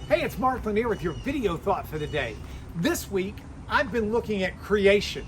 Hey, it's Mark Lanier with your video thought for the day. This week, I've been looking at creation.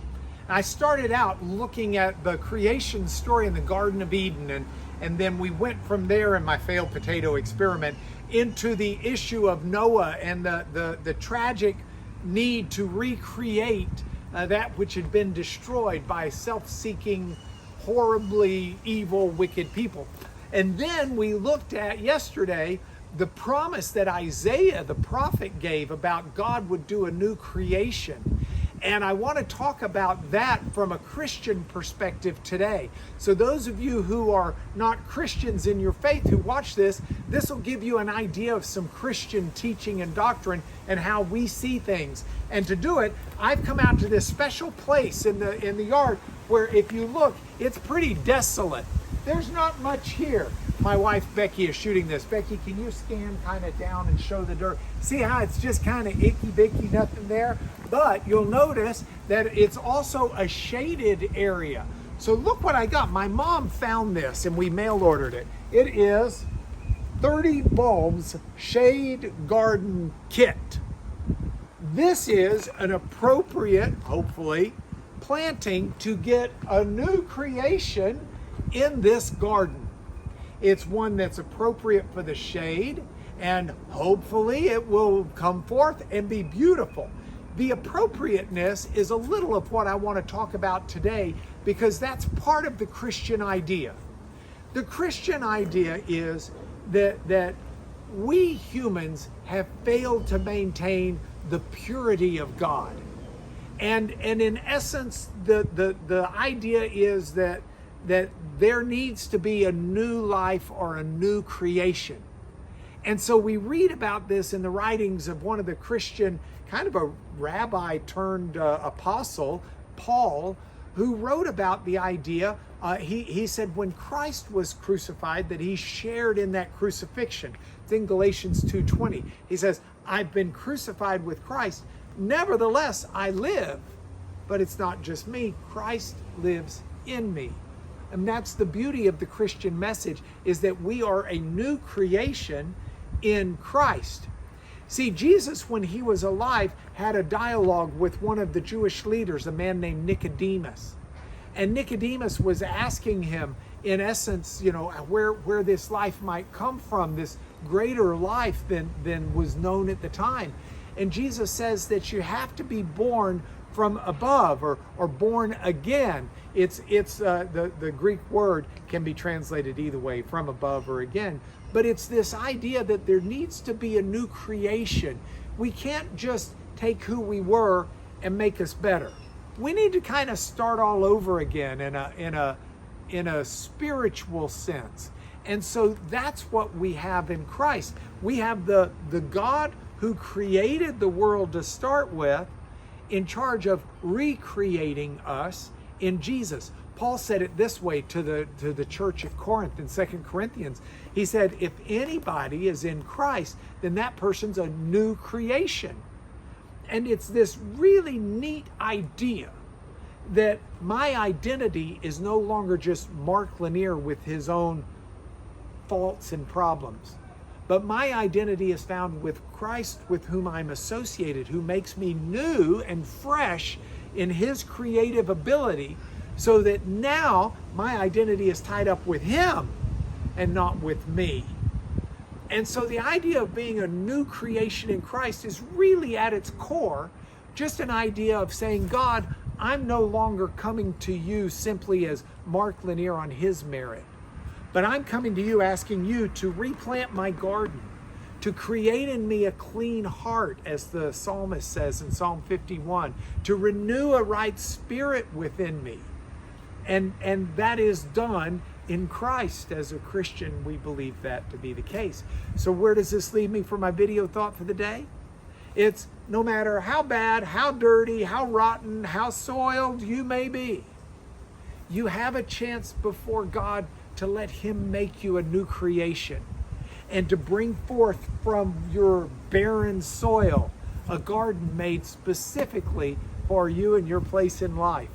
I started out looking at the creation story in the Garden of Eden, and then we went from there in my failed potato experiment into the issue of Noah and the tragic need to recreate that which had been destroyed by self-seeking, horribly evil, wicked people. And then we looked at yesterday the promise that Isaiah the prophet gave about God would do a new creation. And I want to talk about that from a Christian perspective today. So those of you who are not Christians in your faith who watch this will give you an idea of some Christian teaching and doctrine and how we see things. And to do it, I've come out to this special place in the yard where if you look, it's pretty desolate. There's not much here. My wife Becky is shooting this. Becky, can you scan kind of down and show the dirt? See how it's just kind of icky-bicky, nothing there? But you'll notice that it's also a shaded area. So look what I got. My mom found this and we mail ordered it. It is 30 bulbs shade garden kit. This is an appropriate, hopefully, planting to get a new creation in this garden. It's one that's appropriate for the shade, and hopefully it will come forth and be beautiful. The appropriateness is a little of what I want to talk about today, because that's part of the Christian idea. The Christian idea is that we humans have failed to maintain the purity of God. And in essence, the idea is that there needs to be a new life or a new creation. And so we read about this in the writings of one of the Christian, kind of a rabbi turned apostle, Paul, who wrote about the idea. He said when Christ was crucified that he shared in that crucifixion. It's in Galatians 2:20. He says, I've been crucified with Christ. Nevertheless, I live. But it's not just me. Christ lives in me. And that's the beauty of the Christian message, is that we are a new creation in Christ. See, Jesus, when he was alive, had a dialogue with one of the Jewish leaders, a man named Nicodemus. And Nicodemus was asking him, in essence, where this life might come from, this greater life than was known at the time. And Jesus says that you have to be born from above or born again. It's the Greek word can be translated either way, from above or again. But it's this idea that there needs to be a new creation. We can't just take who we were and make us better. We need to kind of start all over again in a spiritual sense. And so that's what we have in Christ. We have the God who created the world to start with, in charge of recreating us in Jesus. Paul said it this way to the church of Corinth in 2 Corinthians. He said, if anybody is in Christ, then that person's a new creation. And it's this really neat idea that my identity is no longer just Mark Lanier with his own faults and problems. But my identity is found with Christ, with whom I'm associated, who makes me new and fresh in his creative ability, so that now my identity is tied up with him and not with me. And so the idea of being a new creation in Christ is really at its core just an idea of saying, God, I'm no longer coming to you simply as Mark Lanier on his merit. But I'm coming to you asking you to replant my garden, to create in me a clean heart, as the psalmist says in Psalm 51, to renew a right spirit within me. And that is done in Christ. As a Christian, we believe that to be the case. So where does this leave me for my video thought for the day? It's no matter how bad, how dirty, how rotten, how soiled you may be, you have a chance before God to let him make you a new creation and to bring forth from your barren soil a garden made specifically for you and your place in life.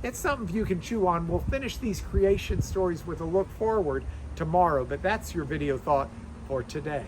It's something you can chew on. We'll finish these creation stories with a look forward tomorrow, but that's your video thought for today.